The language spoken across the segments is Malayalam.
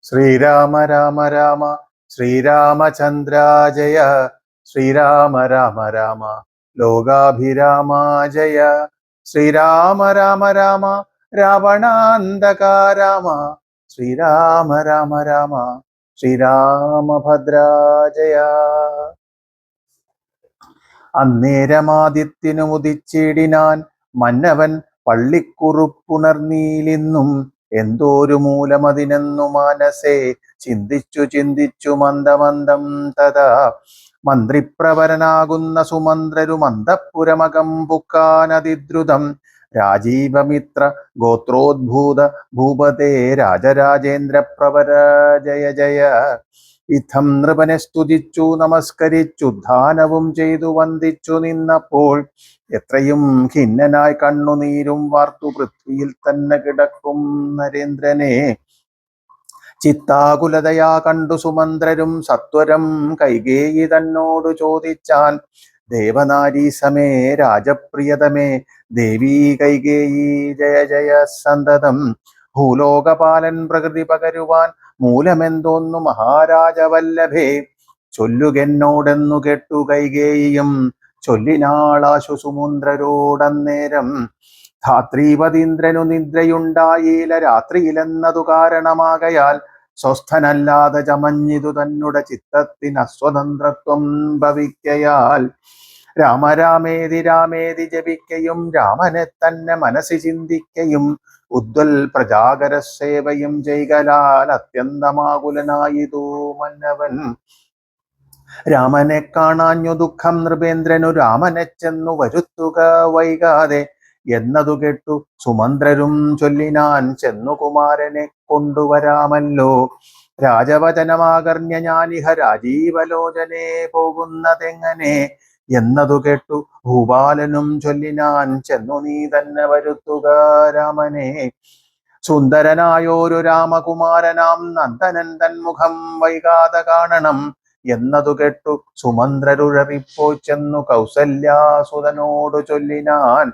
ശ്രീരാമ രാമ രാമ ശ്രീരാമചന്ദ്ര ജയ. ശ്രീരാമ രാമ രാമ ലോകാഭിരാമ ജയ. ശ്രീരാമ രാമ രാമ രാവണാന്തക രാമ. ശ്രീരാമ രാമ രാമ ശ്രീരാമഭദ്ര ജയ. അന്നേരമാദിത്യനു മുദിച്ചിടിനാൻ മന്നവൻ പള്ളിക്കുറുപ്പുണർന്നീലിന്നും. എന്തോരു മൂലമതിനെന്നു മാനസേ ചിന്തിച്ചു ചിന്തിച്ചു മന്ദമന്ദം തഥാ. മന്ത്രിപ്രവരനാകുന്ന സുമന്ത്രരു മന്ദപ്പുരമകം പുക്കാനതിദ്രുതം. രാജീവമിത്ര ഗോത്രോദ്ഭൂത ഭൂപതേ രാജരാജേന്ദ്ര പ്രവര ജയ ജയ. ഇത്തം നൃപനെ സ്തുതിച്ചു നമസ്കരിച്ചുദ്ധാനവും ചെയ്തു വന്ദിച്ചു നിന്നപ്പോൾ എത്രയും ഖിന്നനായി കണ്ണുനീരും വാർത്തു പൃഥ്വിയിൽ തന്നെ കിടക്കും നരേന്ദ്രനെ. ചിത്താകുലതയാ കണ്ടു സുമന്ത്രരും സത്വരം കൈകേയി തന്നോടു ചോദിച്ചാൻ. ദേവനാരീ സമേ രാജപ്രിയതമേ ദേവീ കൈകേയി ജയ ജയ സന്തതം. ഭൂലോകപാലൻ പ്രകൃതി പകരുവാൻ മൂലമെന്തോന്നു മഹാരാജവല്ലഭേ. ചൊല്ലുകെന്നോടെന്നു കെട്ടു കൈകേയിയും ചൊല്ലിനാളാശു സുമുന്ദ്രരോടന്നേരം. ധാത്രീപതീന്ദ്രനു നിദ്രയുണ്ടായില്ല രാത്രിയിലെന്നതു കാരണമാകയാൽ സ്വസ്ഥനല്ലാതെ ചമഞ്ഞിതു തന്നുടെ ചിത്തത്തിന് അസ്വതന്ത്രത്വം ഭവിക്കയാൽ. രാമരാമേതി രാമേതി ജപിക്കയും രാമനെ തന്നെ മനസ്സി ചിന്തിക്കയും ഉദ്വൽ പ്രജാകര സേവയും ചെയ്കലാൽ അത്യന്തമാകുലനായിതു മന്നവൻ. രാമനെ കാണാഞ്ഞു ദുഃഖം നൃപേന്ദ്രനു രാമനെ ചെന്നു വരുത്തുക വൈകാതെ എന്നതു കേട്ടു സുമന്ത്രരും ചൊല്ലിനാൻ ചെന്നു കുമാരനെ കൊണ്ടുവരാമല്ലോ. രാജവചനമാകർണ്യ ഞാനിഹ രാജീവലോചനെ പോകുന്നതെങ്ങനെ എന്നതു കേട്ടു ഭൂപാലനും ചൊല്ലിനാൻ ചെന്നു നീ തന്നെ വരുത്തുക രാമനെ. സുന്ദരനായോരു രാമകുമാരനാം നന്ദനൻ തന്മുഖം വൈകാതെ കാണണം എന്നതു കേട്ടു സുമന്ത്രരുഴറിപ്പോയി ചെന്നു കൗസല്യാസുതനോടു ചൊല്ലിനാൻ.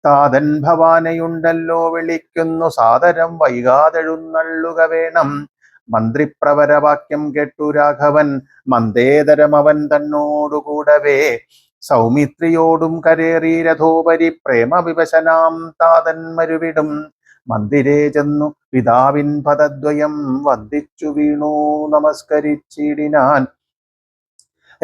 താതൻ ഭവാനയുണ്ടല്ലോ വിളിക്കുന്നു സാദരം വൈകാതെഴുന്നള്ളുക വേണം. മന്ത്രിപ്രവരവാക്യം കേട്ടു രാഘവൻ മന്ദേതരം അവൻ തന്നോടുകൂടവേ. സൗമിത്രിയോടും കരേറി രഥോപരി പ്രേമവിവശനാം താതൻ മരുവിടും. മന്ദിരേ ചെന്നു പിതാവിൻ പദദ്വയം വന്ദിച്ചു വീണു നമസ്കരിച്ചിടിനാൻ.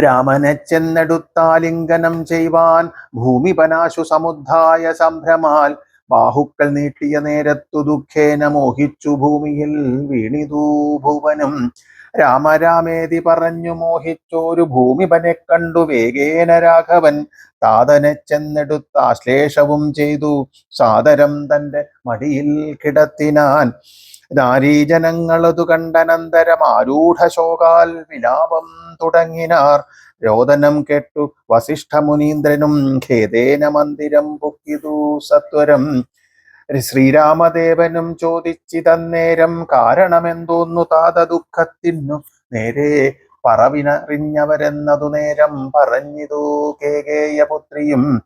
രാമനെ ചെന്നെടുത്താലിംഗനം ചെയ്വാൻ ഭൂമിപനാശു സമുദ്ധായ സംഭ്രമാൽ. ബാഹുക്കൾ നീട്ടിയ നേരത്തു ദുഃഖേന മോഹിച്ചു ഭൂമിയിൽ വീണിതു ഭുവനും. രാമരാമേതി പറഞ്ഞു മോഹിച്ചോരു ഭൂമിപനെ കണ്ടു വേഗേന രാഘവൻ. താതനെ ചെന്നെടുത്താശ്ലേഷവും ചെയ്തു സാദരം തന്റെ മടിയിൽ കിടത്തിനാൻ. നാരീജനങ്ങളതു കണ്ടനന്തരം ആരൂഢശോകാൽ വിലാപം തുടങ്ങിനാർ. രോദനം കേട്ടു വസിഷ്ഠ മുനീന്ദ്രനും ഖേദേന മന്ദിരം പൊക്കിതു സത്വരം. ശ്രീരാമദേവനും ചോദിച്ചിതന്നേരം കാരണമെന്തോന്നു താത ദുഃഖത്തിനു നേരെ പറവിനറിഞ്ഞവരെന്നതു നേരം പറഞ്ഞിതു കേകേയപുത്രിയും.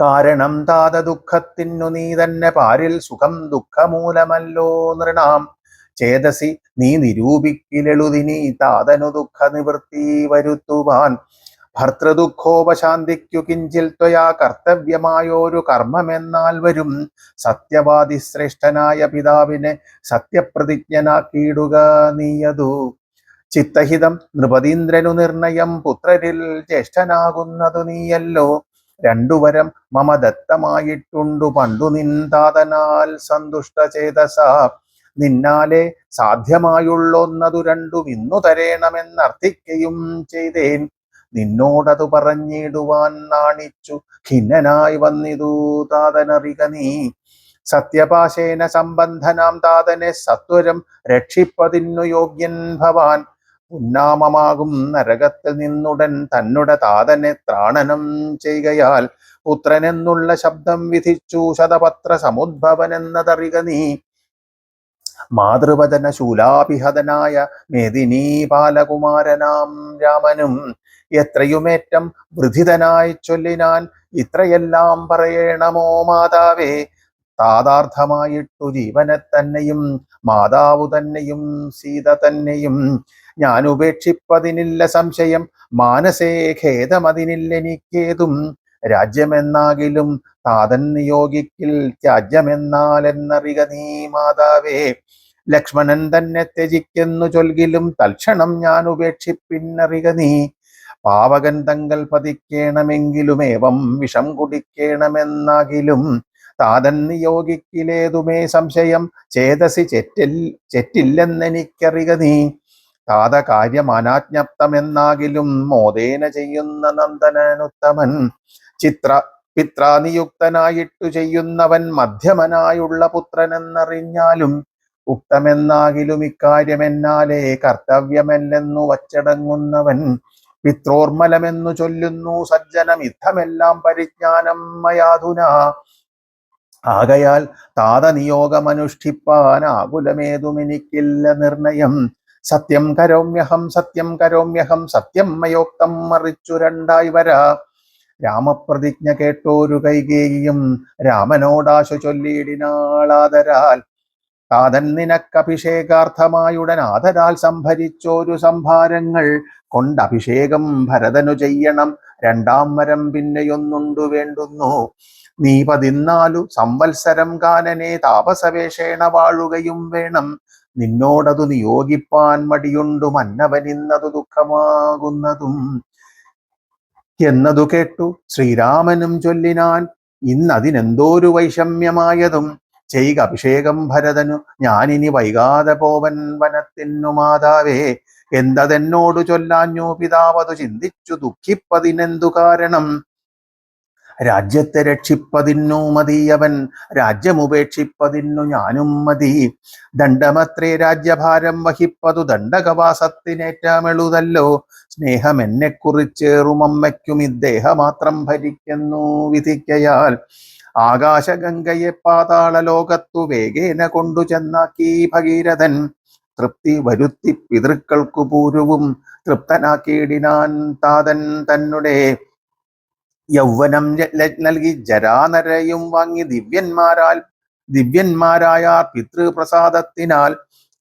കാരണം താത ദുഃഖത്തിനു നീ തന്നെ പാരിൽ സുഖം ദുഃഖമൂലമല്ലോ നൃണാം. ചേതസി നീ നിരൂപിക്കിലെളുതിനി താതനു ദുഃഖ നിവൃത്തി വരുത്തുവാൻ. ഭർത്തൃദുഃഖോപശാന്തിക്കു കിഞ്ചിൽ ത്വയാ കർത്തവ്യമായോരു കർമ്മമെന്നാൽ വരും. സത്യവാദി ശ്രേഷ്ഠനായ പിതാവിനെ സത്യപ്രതിജ്ഞനാക്കിയിടുക നീയതു. ചിത്തഹിതം നൃപതീന്ദ്രനു നിർണയം പുത്രരിൽ ജ്യേഷ്ഠനാകുന്നതു നീയല്ലോ. രണ്ടുവരം മമ ദത്തമായിട്ടുണ്ടു പണ്ടു നിൻ താതനാൽ സന്തുഷ്ടചേതസ. നിന്നാലെ സാധ്യമായുള്ളൊന്നതു രണ്ടും ഇന്നു തരേണമെന്നർത്ഥിക്കയും ചെയ്തേൻ. നിന്നോടതു പറഞ്ഞിടുവാൻ നാണിച്ചു ഖിന്നനായി വന്നിതു താതനറിക നീ. സത്യപാശേന സംബന്ധനാം താതനെ സത്വരം രക്ഷിപ്പതിന്നു യോഗ്യൻ ഭവാൻ. ഉന്നാമമാകും നരകത്തിൽ നിന്നുടൻ തന്നുടെ താതനെ ത്രാണനം ചെയ്കയാൽ. പുത്രനെന്നുള്ള ശബ്ദം വിധിച്ചു ശതപത്ര സമുദ്ഭവനെന്നതറിക നീ. മാതൃവചന ശൂലാഭിഹതനായ മേദിനീ ബാലകുമാരനാം രാമനും എത്രയുമേറ്റം വൃഥിതനായി ചൊല്ലിനാൻ. ഇത്രയെല്ലാം പറയണമോ മാതാവേ. താതാർത്ഥമായിട്ടു ജീവനെ തന്നെയും മാതാവു തന്നെയും സീത തന്നെയും ഞാൻ ഉപേക്ഷിപ്പതിനില്ല സംശയം. മാനസേ ഖേദമതിനില്ല എനിക്കേതും. രാജ്യമെന്നാകിലും താതൻ നിയോഗിക്കിൽ ത്യാജ്യമെന്നാലെന്നറിക നീ മാതാവേ. ലക്ഷ്മണൻ തന്നെ ത്യജിക്കെന്നു ചൊൽകിലും തൽക്ഷണം ഞാൻ ഉപേക്ഷിപ്പിന്നറിക നീ. പാവകൻ തങ്കൽ പതിക്കേണമെങ്കിലുമേവം വിഷം കുടിക്കേണമെന്നാകിലും താതൻ നിയോഗിക്കിലേതുമേ സംശയം. ചേതസി ചെറ്റില്ലെന്നെനിക്കറിക നീ. താത കാര്യം അനാജ്ഞപ്തമെന്നാകിലും മോദേന ചെയ്യുന്ന നന്ദനനുത്തമൻ. പിത്രാനിയുക്തനായിട്ടു ചെയ്യുന്നവൻ മധ്യമനായുള്ള പുത്രനെന്നറിഞ്ഞാലും ഉക്തമെന്നാകിലും ഇക്കാര്യമെന്നാലേ കർത്തവ്യമല്ലെന്നു വച്ചടങ്ങുന്നവൻ. പിത്രോർമലമെന്നു ചൊല്ലുന്നു സജ്ജനമിത്തമെല്ലാം പരിജ്ഞാനം മയാധുന. ആകയാൽ താതനിയോഗമനുഷ്ഠിപ്പാൻ ആകുലമേതുമെനിക്കില്ല നിർണയം. സത്യം കരോമ്യഹം സത്യം കരോമ്യഹം സത്യം മയോക്തം മറിച്ചു രണ്ടായി വരാ. രാമപ്രതിജ്ഞ കേട്ടോരു കൈകേയിയും രാമനോടാശു ചൊല്ലിയിടിനാളാദരാൽ. താതൻ നിനക്കഭിഷേകാർത്ഥമായുടൻ ആദരാൽ സംഭരിച്ചോരു സംഭാരങ്ങൾ കൊണ്ടഭിഷേകം ഭരതനു ചെയ്യണം. രണ്ടാം വരം പിന്നെയൊന്നുണ്ടു വേണ്ടുന്നു. നീ 14 സംവത്സരം കാനനെ താപസവേഷേണ വാഴുകയും വേണം. നിന്നോടതു നിയോഗിപ്പാൻ മടിയുണ്ടു മന്നവനിന്നതു ദുഃഖമാകുന്നതും എന്നതു കേട്ടു ശ്രീരാമനും ചൊല്ലിനാൻ. ഇന്നതിനെന്തോരു വൈഷമ്യമായതും. ചെയ്ക അഭിഷേകം ഭരതനു ഞാനിനി വൈകാതെ പോവൻ വനത്തിനു മാതാവേ. എന്തതെന്നോടു ചൊല്ലാഞ്ഞു പിതാവതു ചിന്തിച്ചു ദുഃഖിപ്പതിനെന്തു കാരണം. രാജ്യത്തെ രക്ഷിപ്പതിന്നു മതിയവൻ രാജ്യമുപേക്ഷിപ്പതിന്നു ഞാനും മതി. ദണ്ഡമത്രേ രാജ്യഭാരം വഹിപ്പതു ദണ്ഡകവാസത്തിനേറ്റമെളുതല്ലോ. സ്നേഹം എന്നെക്കുറിച്ചേറുമമ്മയ്ക്കും ഇദ്ദേഹമാത്രം ഭരിക്കുന്നു വിധിക്കയാൽ. ആകാശഗംഗയെ പാതാള ലോകത്തു വേഗേന കൊണ്ടു ചെന്നാക്കി ഭഗീരഥൻ. തൃപ്തി വരുത്തി പിതൃക്കൾക്കു പൂരുവും തൃപ്തനാക്കിയിടിനാൻ താതൻ തന്നെ. യൗവനം നൽകി ജരാനരയും വാങ്ങി ദിവ്യന്മാരായ പിതൃപ്രസാദത്തിനാൽ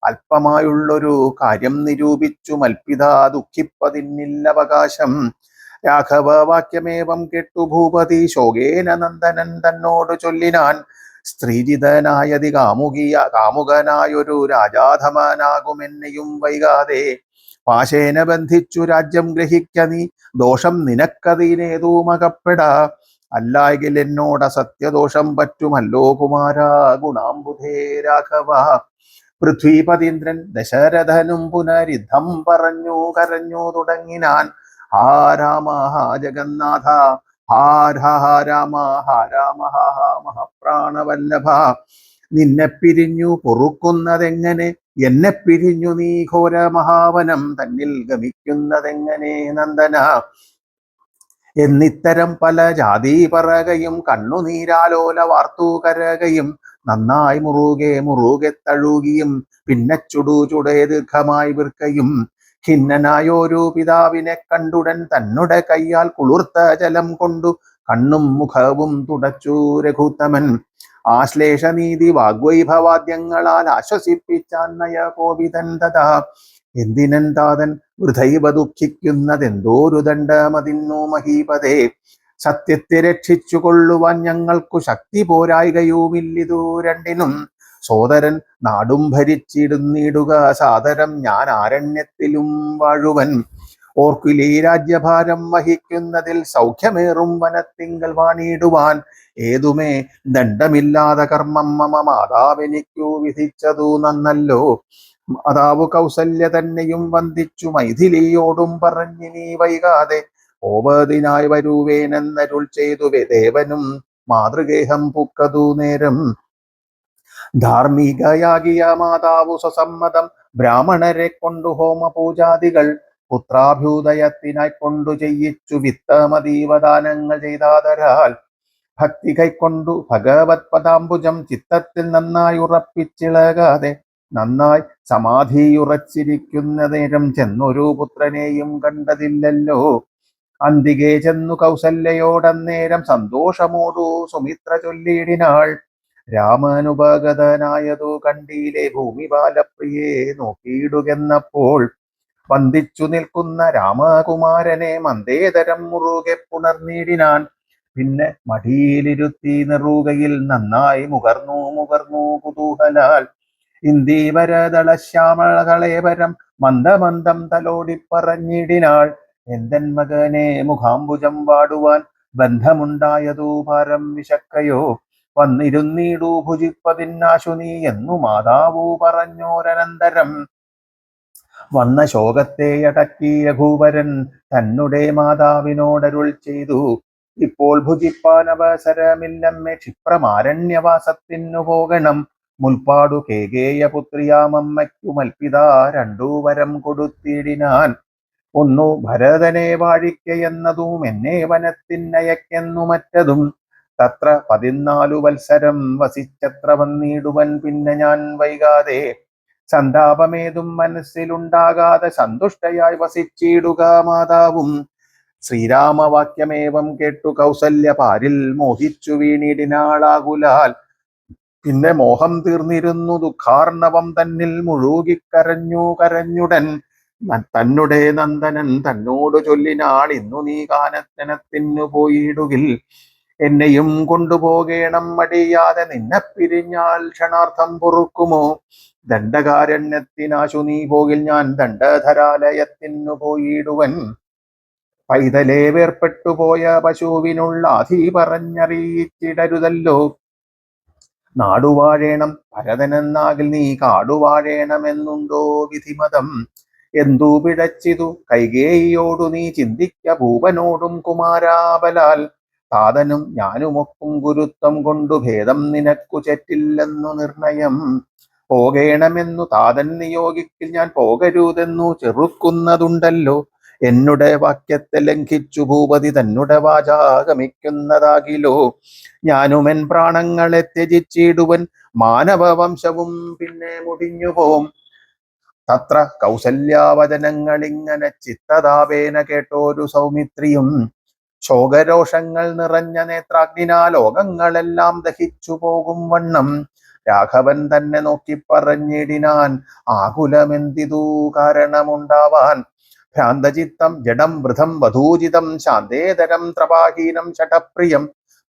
അല്പമായുള്ളൊരു കാര്യം നിരൂപിച്ചു മൽപിത ദുഃഖിപ്പതിനില്ലവകാശം. രാഘവ വാക്യമേവം കേട്ടു ഭൂപതി ശോകേന നന്ദനൻ തന്നോട് ചൊല്ലിനാൻ. സ്ത്രീജിതനായതി കാമുകനായൊരു രാജാധമനാകുമെന്നെയും വൈകാതെ. പാശേന ബന്ധിച്ചു രാജ്യം ഗ്രഹിക്ക നീ. ദോഷം നിനക്കതിനേതുമകപ്പെടാ. അല്ലായെങ്കിൽ എന്നോട് സത്യദോഷം പറ്റുമല്ലോ കുമാരാ ഗുണാംബുധേ രാഘവ. പൃഥ്വീപതീന്ദ്രൻ ദശരഥനും പുനരിദ്ധം പറഞ്ഞു കരഞ്ഞു തുടങ്ങിനാൻ. ഹാ രാമ ഹാ ജഗന്നാഥ ഹാ രാമ ഹാ രാമ ഹാ മഹാപ്രാണവല്ലഭ. നിന്നെ പിരിഞ്ഞു പൊറുക്കുന്നതെങ്ങനെ. എന്നെ പിരിഞ്ഞു നീ ഘോര മഹാവനം തന്നിൽ ഗമിക്കുന്നതെങ്ങനെ നന്ദന. എന്നിത്തരം പല ജാതി പറകയും കണ്ണുനീരാലോല വാർത്തു കരകയും നന്നായി മുറുകെ തഴുകിയും പിന്നെ ചുടേ ദീർഘമായി വിർക്കയും. ഖിന്നനായോരു പിതാവിനെ കണ്ടുടൻ തന്നെ കയ്യാൽ കുളിർത്ത ജലം കൊണ്ടു കണ്ണും മുഖവും തുടച്ചു രഘുത്തമൻ. ആശ്ലേഷനീതി വാഗ്വൈഭവാദ്യങ്ങളാൽ ആശ്വസിപ്പിച്ചാൻ നയകോപിതൻ തഥാ. എന്തിനൻ താതൻ വൃഥൈവ ദുഃഖിക്കുന്നതെന്തോരു ദണ്ഡമതിന്നു മഹീപതേ. സത്യത്തെ രക്ഷിച്ചു കൊള്ളുവാൻ ഞങ്ങൾക്കു ശക്തി പോരായികയുമില്ലിതു രണ്ടിനും. സോദരൻ നാടും ഭരിച്ചിടുന്നിടുക സാദരം ഞാൻ ആരണ്യത്തിലും വാഴുവൻ. ഓർക്കിലീ രാജ്യഭാരം വഹിക്കുന്നതിൽ സൗഖ്യമേറും വനത്തിങ്കൽ വാണിടുവാൻ. ഏതുമേ ദണ്ഡമില്ലാതെ കർമ്മം മമ മാതാവെനിക്കു വിധിച്ചതു നന്നല്ലോ. മാതാവു കൗസല്യ തന്നെയും വന്ദിച്ചു മൈഥിലിയോടും പറഞ്ഞിനി വൈകാതെ. ഓവതിനായി വരുവേനെന്നരുൾ ചെയ്തു ദേവനും മാതൃഗേഹം പുക്കതു നേരം. ധാർമ്മികയാകിയ മാതാവു സ്വസമ്മതം ബ്രാഹ്മണരെ കൊണ്ടു ഹോമപൂജാദികൾ പുത്രാഭ്യുദയത്തിനായി കൊണ്ടു ചെയ്യിച്ചു വിത്തമതീവദാനങ്ങൾ ചെയ്താതരാൽ. ഭക്തി കൈക്കൊണ്ടു ഭഗവത് പദാംബുജം ചിത്തത്തിൽ നന്നായി ഉറപ്പിച്ചിളകാതെ നന്നായി സമാധിയുറച്ചിരിക്കുന്ന നേരം ചെന്നൊരു പുത്രനെയും കണ്ടതില്ലല്ലോ. അന്തികെ ചെന്നു കൗസല്യയോടന്നേരം സന്തോഷമോടു സുമിത്ര ചൊല്ലിയിടിനാൾ. രാമനുപഗതനായതു കണ്ടീലെ ഭൂമി ബാലപ്രിയെ നോക്കിയിടുകെന്നപ്പോൾ വന്ദിച്ചു നിൽക്കുന്ന രാമകുമാരനെ മന്ദേതരം മുറുകെ പുണർന്നിടിനാൻ. പിന്നെ മടിയിലിരുത്തി നെറുകയിൽ നന്നായി മുകർന്നു കുതൂഹലാൽ ഇന്ദീവരദള ശ്യാമളകളേവരം മന്ദമന്ദം തലോടി പറഞ്ഞിടിനാൾ. എന്തൻ മകനെ മുഖാംബുജം വാടുവാൻ ബന്ധമുണ്ടായതു ഭാരം വിശക്കയോ, വന്നിരുന്നീടു ഭുജിപ്പതിന്നാശു നീ എന്നു മാതാവു പറഞ്ഞോരനന്തരം. വന്ന ശോകത്തെ അടക്കി രഘുവരൻ തന്നുടെ മാതാവിനോടരുൾ ചെയ്തു, ഇപ്പോൾ ഭുജിപ്പാൻ അവസരമില്ലമ്മേ, ക്ഷിപ്രമാരണ്യവാസത്തിനു പോകണം. മുൽപ്പാടു കേകേയ പുത്രിയാമമ്മയ്ക്കു മൽപിത രണ്ടു വരം കൊടുത്തിടിനാൻ. ഒന്നു ഭരതനെ വാഴിക്കയെന്നതും എന്നെ വനത്തിനയക്കെന്നു മറ്റതും. തത്ര 14 വത്സരം വസിച്ചത്ര വന്നിടുവൻ പിന്നെ ഞാൻ വൈകാതെ. സന്താപമേതും മനസ്സിലുണ്ടാകാതെ സന്തുഷ്ടയായി വസിച്ചിടുക മാതാവും. ശ്രീരാമവാക്യമേവം കേട്ടു കൗസല്യ പാരിൽ മോഹിച്ചു വീണിടിനാളാകുലാൽ. പിന്നെ മോഹം തീർന്നിരുന്നു ദുഃഖാർണവം തന്നിൽ കരഞ്ഞുടൻ. തന്നുടെ നന്ദനൻ തന്നോട് ചൊല്ലിനാൾ, ഇന്നു നീ കാനനത്തിനു പോയിടുകിൽ എന്നെയും കൊണ്ടുപോകേണം മടിയാതെ. നിന്നെ പിരിഞ്ഞാൽ ക്ഷണാർത്ഥം പൊറുക്കുമോ? ദണ്ഡകാരണ്യത്തിനാശു നീ പോകിൽ ഞാൻ ദണ്ഡധരാലയത്തിനു പോയിടുവൻ. പൈതലേ വേർപ്പെട്ടുപോയ പശുവിനുള്ള ആധി പറഞ്ഞറിയിച്ചിടരുതല്ലോ. നാടുവാഴേണം ഭരതനെന്നാകിൽ നീ കാടുവാഴേണമെന്നുണ്ടോ വിധിമതം? എന്തു പിഴച്ചിതു കൈകേയിയോടു നീ ചിന്തിക്ക ഭൂപനോടും കുമാരാബലാൽ. താതനും ഞാനുമൊക്കും ഗുരുത്വം കൊണ്ടു ഭേദം നിനക്കു ചെറ്റില്ലെന്നു നിർണയം. പോകേണമെന്നു താതൻ നിയോഗിക്കിൽ ഞാൻ പോകരുതെന്നു ചെറുക്കുന്നതുണ്ടല്ലോ. എന്നുടെ വാക്യത്തെ ലംഘിച്ചു ഭൂപതി തന്നുടെ വാചാഗമിക്കുന്നതാകിലോ. ഞാനുമെൻ പ്രാണങ്ങളെ ത്യജിച്ചിടുവൻ, മാനവവംശവും പിന്നെ മുടിഞ്ഞുപോം. തത്ര കൗസല്യാവചനങ്ങളിങ്ങനെ ചിത്തതാപേന കേട്ടോരു സൗമിത്രിയും ശോകരോഷങ്ങൾ നിറഞ്ഞ നേത്രാഗ്നിനാ ലോകങ്ങളെല്ലാം ദഹിച്ചു പോകും വണ്ണം രാഘവൻ തന്നെ നോക്കി പറഞ്ഞിടിനാൻ, ആകുലമെന്തിതു കാരണമുണ്ടാവാൻ. ഭ്രാന്തചിത്തം ജഡം വൃഥം വധൂജിതം ശാന്തേതരം ത്രപാഹീനം ശഠപ്രിയം.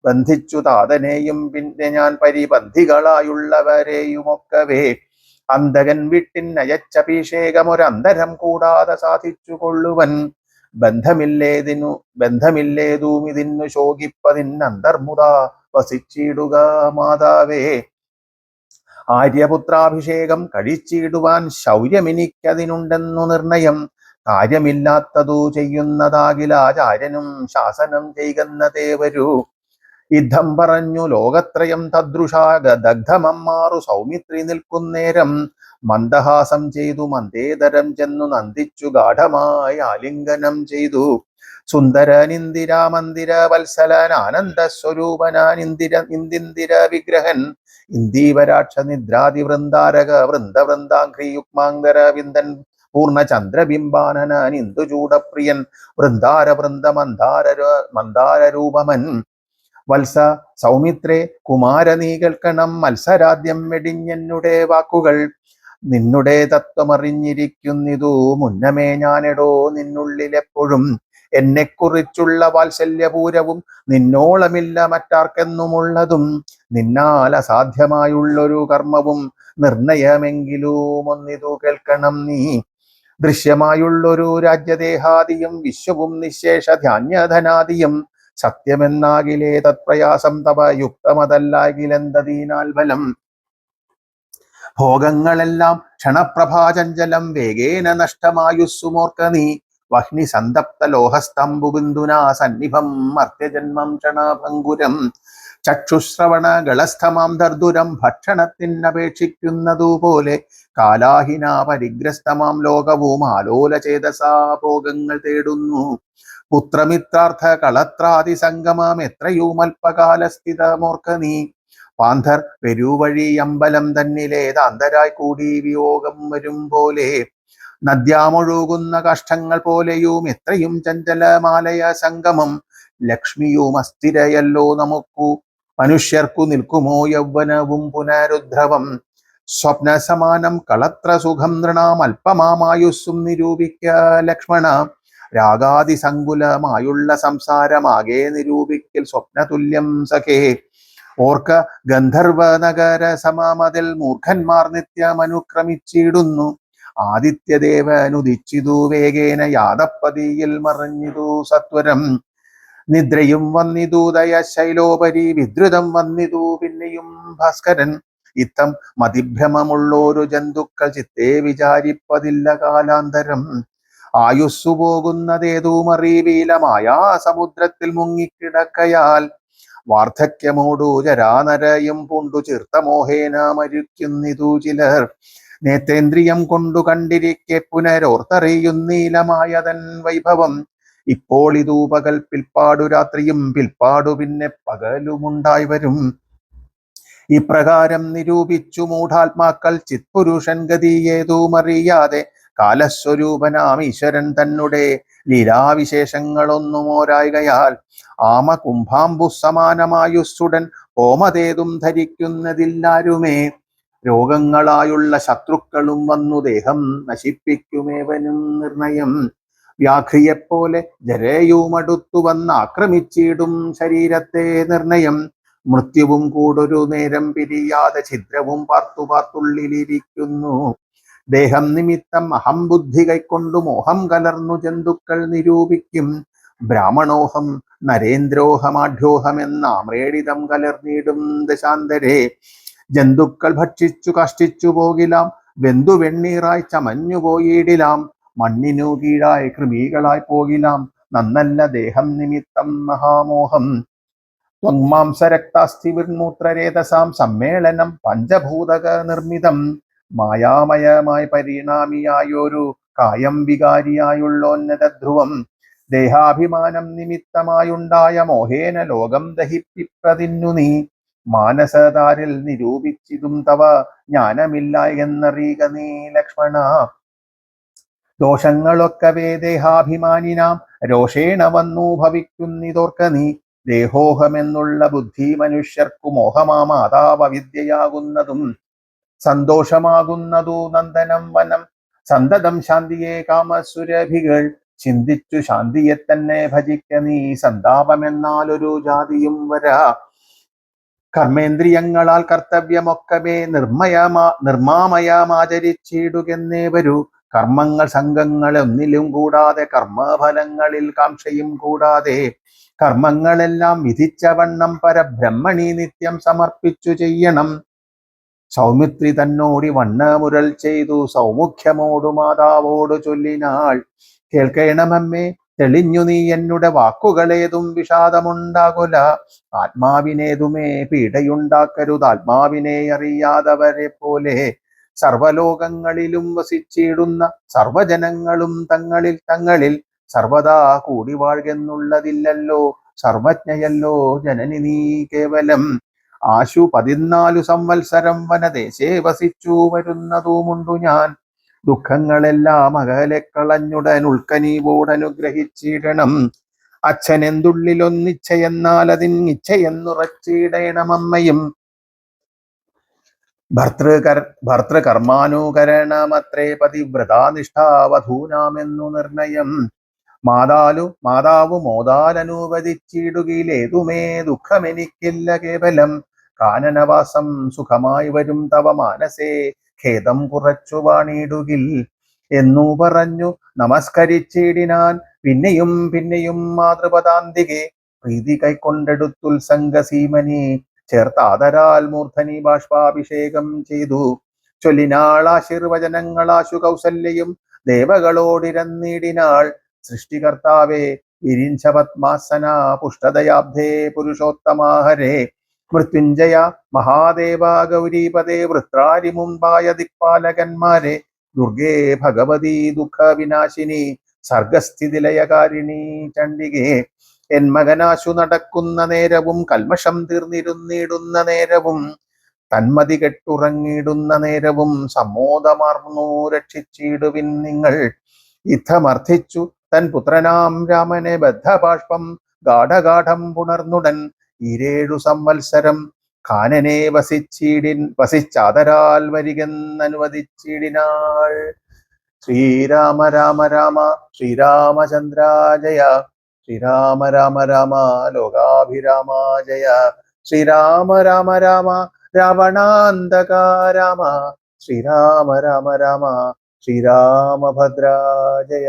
ബന്ധിച്ചു താതനെയും പിന്നെ ഞാൻ പരിബന്ധികളായുള്ളവരെയുമൊക്കവേ. അന്തകൻ വിട്ടിന്നയച്ചഭിഷേകമൊരന്തരം കൂടാതെ സാധിച്ചു കൊള്ളുവൻ. ബന്ധമില്ലേതും ഇതിന്നു ശോകിപ്പതിന്നന്തർമുത വസിച്ചിടുക മാതാവേ. ആര്യപുത്രാഭിഷേകം കഴിച്ചിടുവാൻ ശൗര്യമെനിക്കതിനുണ്ടെന്നു നിർണയം. കാര്യമില്ലാത്തതു ചെയ്യുന്നതാകിലാചാര്യനും ശാസനം ചെയ്യുന്നതേ വരൂ. യുദ്ധം പറഞ്ഞു ലോകത്രയം ദഗ്ധമമ്മാറു സൗമിത്രി നിൽക്കുന്നേരം. മന്ദഹാസം ചെയ്തു മന്ദേതരം ചെന്നു നന്ദിച്ചു ഗാഠമായി ആലിംഗനം ചെയ്തു. സുന്ദരനിന്ദിരാമന്ദിര വത്സലൻ ആനന്ദ സ്വരൂപനാൻ ഇന്ദിന്ദിര വിഗ്രഹൻ. ഇന്ദീവരാക്ഷ നിദ്രാതി വൃന്ദാരക വൃന്ദാംഘ്രി യുഗ്മാങ്കര വിന്ദൻ പൂർണ്ണചന്ദ്രബിംബാനനൻ ഇന്ദുചൂടപ്രിയൻ മന്ദാരരൂപമൻ. വത്സ സൗമിത്രേ കുമാര നീ കേൾക്കണം മത്സരാദ്യം വെടിഞ്ഞെന്നുടെ വാക്കുകൾ. നിന്നുടെ തത്വമറിഞ്ഞിരിക്കുന്നിതു മുന്നമേ ഞാനെടോ നിന്നുള്ളിലെപ്പോഴും. എന്നെക്കുറിച്ചുള്ള വാത്സല്യപൂരവും നിന്നോളമില്ല മറ്റാർക്കെന്നുമുള്ളതും. നിന്നാൽ അസാധ്യമായുള്ളൊരു കർമ്മവും നിർണയമെങ്കിലും ഒന്നിതു കേൾക്കണം നീ. ദൃശ്യമായുള്ളൊരു രാജ്യദേഹാദിയും വിശ്വവും നിശേഷ ധാന്യധനാദിയും. സത്യമെന്നാകിലേ തത്പ്രയാസം തവ യുക്തമതല്ലാകിലെന്തതിനാൽ ബലം. ഭോഗങ്ങളെല്ലാം ക്ഷണപ്രഭാചഞ്ചലം വേഗേന നഷ്ടമായുസ്സുമോർക്ക നീ. വഹ്നി സന്തപ്ത ലോഹസ്തംബുബിന്ദുനാ സന്നിഭം മർത്യജന്മം ക്ഷണഭംഗുരം. ചക്ഷുശ്രവണ ഗളസ്ഥമാം ദർദുരം ഭക്ഷണത്തിനപേക്ഷിക്കുന്നതുപോലെ. കാലാഹിന പരിഗ്രസ്തമാം ലോകവും ആലോലചേതസാ ഭോഗങ്ങൾ തേടുന്നു. പുത്രമിത്രാർത്ഥ കളത്രാദി സംഗമം എത്രയും അല്പകാലസ്ഥിതമോർക്ക നീ. പാന്ധർ പെരുവഴി അമ്പലം തന്നിലേതാന്തരായി കൂടി വിയോഗം വരും പോലെ. നദ്യാമൊഴുകുന്ന കാഷ്ഠങ്ങൾ പോലെയും എത്രയും ചഞ്ചലമാലയ സംഗമം. ലക്ഷ്മിയും അസ്ഥിരയല്ലോ നമുക്കു മനുഷ്യർക്കു നിൽക്കുമോ യൗവനവും പുനരുദ്രവം. സ്വപ്നസമാനം കളത്ര സുഖം നൃണാം അല്പമാമായുസ്സും നിരൂപിക്ക ലക്ഷ്മണ. രാഗാതിസങ്കുലമായുള്ള സംസാരമാകെ നിരൂപിക്കൽ സ്വപ്നതുല്യം സഖേ. ഓർക്ക ഗന്ധർവ നഗര സമാമതിൽ മൂർഖന്മാർ നിത്യമനുക്രമിച്ചിടുന്നു. ആദിത്യദേവനുദിച്ചിതു വേഗേന യാദപ്പതിയിൽ മറിഞ്ഞിതു സത്വരം. നിദ്രയും വന്നിതു ദയശൈലോപരി വിദ്രുതം വന്നിതു പിന്നെയും ഭാസ്കരൻ. ഇത്തം മതിഭ്രമമുള്ളോരു ജന്തുക്കൾ ചിത്തേ വിചാരിപ്പതില്ല കാലാന്തരം. ആയുസ്സു പോകുന്നതേതുമറിവീലമായ സമുദ്രത്തിൽ മുങ്ങിക്കിടക്കയാൽ. വാർദ്ധക്യമോടു ജരാനരയും പൂണ്ടു ചീർത്ത മോഹേന മരിക്കുന്നിതു ചിലർ. നേത്രേന്ദ്രിയം കൊണ്ടു കണ്ടിരിക്കെ പുനരോർത്തറിയുന്നീലമായതൻ വൈഭവം. ഇപ്പോൾ ഇതു പകൽ പിൽപ്പാടു രാത്രിയും പിൽപ്പാടു പിന്നെ പകലുമുണ്ടായി വരും. ഇപ്രകാരം നിരൂപിച്ചു മൂഢാത്മാക്കൾ ചിത്പുരുഷൻ ഗതിയേതുമറിയാതെ. കാലസ്വരൂപനാം ഈശ്വരൻ തന്നെ ലീലാവിശേഷങ്ങളൊന്നുമോരായകയാൽ. ആമ കുംഭാംബു സമാനമായുസ്സുടൻ ഹോമതേതും ധരിക്കുന്നതില്ലാരുമേ. രോഗങ്ങളായുള്ള ശത്രുക്കളും വന്നു ദേഹം നശിപ്പിക്കുമേവനും നിർണയം. വ്യാഘ്രിയെപ്പോലെ ജരയുമടുത്തു വന്നാക്രമിച്ചിടും ശരീരത്തെ നിർണയം. മൃത്യുവും കൂടൊരു നേരം പിരിയാതെ ഛിദ്രവും പാർത്തുള്ളിലിരിക്കുന്നു. ദേഹം നിമിത്തം അഹംബുദ്ധി കൈക്കൊണ്ടു മോഹം കലർന്നു ജന്തുക്കൾ നിരൂപിക്കും. ബ്രാഹ്മണോഹം നരേന്ദ്രോഹമാഢ്യോഹമെന്നാമ്രേഡിതം കലർന്നിടും ദശാന്തരെ. ജന്തുക്കൾ ഭക്ഷിച്ചു കഷ്ടിച്ചു പോകിലാം, വെന്തു വെണ്ണീറായി ചമഞ്ഞു പോയിടിലാം. മണ്ണിനു കീഴായി കൃമികളായി പോകിലാം, നന്നല്ല ദേഹം നിമിത്തം മഹാമോഹം. ത്വങ്മാംസരക്താസ്ഥി വിർമൂത്രരേതസാം സമ്മേളനം പഞ്ചഭൂതക നിർമ്മിതം. മായാമയമായി പരിണാമിയായൊരു കായം വികാരിയായുള്ളോന്നത ധ്രുവം. ദേഹാഭിമാനം നിമിത്തമായുണ്ടായ മോഹേന ലോകം ദഹിപ്പിപ്പതിന്നു നീ. മാനസതാരിൽ നിരൂപിച്ചിതും തവ ജ്ഞാനമില്ല എന്നറിയുക നീ ലക്ഷ്മണ. ദോഷങ്ങളൊക്കവേ ദേഹാഭിമാനിനാം രോഷേണ വന്നു ഭവിക്കുന്നിതോർക്ക നീ. ദേഹോഹമെന്നുള്ള ബുദ്ധി മനുഷ്യർക്കു മോഹമാതാവ വിദ്യയാകുന്നതും. സന്തോഷമാകുന്നതു നന്ദനം വനം, സന്തതം ശാന്തിയെ കാമസുരഭികൾ. ചിന്തിച്ചു ശാന്തിയെ തന്നെ ഭജിക്ക നീ, സന്താപമെന്നാലൊരു ജാതിയും വരാ. കർമ്മേന്ദ്രിയങ്ങളാൽ കർത്തവ്യമൊക്കമേ നിർമാമയമാചരിച്ചിടുകെന്നേ വരൂ. കർമ്മങ്ങൾ സംഘങ്ങൾ ഒന്നിലും കൂടാതെ, കർമ്മഫലങ്ങളിൽ കാംക്ഷയും കൂടാതെ. കർമ്മങ്ങളെല്ലാം വിധിച്ച വണ്ണം പരബ്രഹ്മണി നിത്യം സമർപ്പിച്ചു ചെയ്യണം. സൗമിത്രി തന്നോടി വണ്ണമുരൽ ചെയ്തു സൗമുഖ്യമോടു മാതാവോടു ചൊല്ലിനാൾ. കേൾക്കണമമ്മേ, തെളിഞ്ഞു നീ എന്നുടെ വാക്കുകളേതും വിഷാദമുണ്ടാകുല. ആത്മാവിനേതുമേ പീഡയുണ്ടാക്കരുത്, ആത്മാവിനെ അറിയാതവരെ പോലെ. സർവലോകങ്ങളിലും വസിച്ചിടുന്ന സർവജനങ്ങളും തങ്ങളിൽ തങ്ങളിൽ സർവദാ കൂടി വാഴുന്നുള്ളതില്ലല്ലോ. സർവജ്ഞയല്ലോ ജനനി നീ കേവലം. ആശു 14 സംവത്സരം വനദേശേ വസിച്ചു വരുന്നതുമുണ്ടു ഞാൻ. ദുഃഖങ്ങളെല്ലാം അകലെ കളഞ്ഞുടൻ ഉൾക്കനീവോടനുഗ്രഹിച്ചിടണം. അച്ഛനെന്തുള്ളിലൊന്നിച്ഛയെന്നാൽ അതിൻ ഇച്ഛയെന്നുറച്ചിടണമമ്മയും. ഭർത്തൃകർമാനുകരണമത്രേ പതിവ്രതാനിഷ്ഠാവധൂനാമെന്നു നിർണയം. മാതാവു മോദാലനുവദിച്ചിടുകിലേതുമേ ദുഃഖമെനിക്കില്ല കേവലം. കാനനവാസം സുഖമായി വരും തവ മാനസേ, ഖേദം കുറച്ചു വാണിടുകിൽ എന്നു പറഞ്ഞു നമസ്കരിച്ചിടിനാൻ. പിന്നെയും പിന്നെയും മാതൃപദാന്തികെ പ്രീതി കൈക്കൊണ്ടെടുത്തുത്സംഗസീമനി ചേർത്താദരാൽ മൂർധനി ബാഷ്പാഭിഷേകം ചെയ്തു. ചൊല്ലിനാൾ ആശീർവചനങ്ങളാശു കൗസല്യയും ദേവകളോടിരന്നിടിനാൾ. സൃഷ്ടികർത്താവേ വിരിഞ്ച പത്മാസന പുഷ്ടദയാബ്ധേ പുരുഷോത്തമാഹരേ. മൃത്യുഞ്ജയ മഹാദേവ ഗൗരീപദേ വൃത്രാരി മുമ്പായ ദിക്പാലകന്മാരെ. ദുർഗേ ഭഗവതി ദുഃഖ വിനാശിനി സർഗസ്ഥിതിലയകാരിണി ചണ്ഡികേ. എൻ മകനാശു നടക്കുന്ന നേരവും കൽമഷം തീർന്നിരുന്നിടുന്ന നേരവും തന്മതി കെട്ടുറങ്ങിടുന്ന നേരവും സമ്മോദമാർന്നു രക്ഷിച്ചിടുവിൻ നിങ്ങൾ. യുദ്ധമർത്ഥിച്ചു തൻ പുത്രനാം രാമനെ ബദ്ധബാഷ്പം ഗാഠഗാഠം പുണർന്നുടൻ ഈരേഴു സംവത്സരം കാനനെ വസിച്ചാതരാൽ വരികെന്നനുവദിച്ചിടിനാൾ. ശ്രീരാമ രാമ രാമ ശ്രീരാമചന്ദ്ര ജയ, ശ്രീരാമ രാമ രാമ ലോകാഭിരാമ ജയ, ശ്രീരാമ രാമ രാമ രാവണാന്തക രാമ, ശ്രീരാമ രാമ രാമ ശ്രീരാമഭദ്ര ജയ.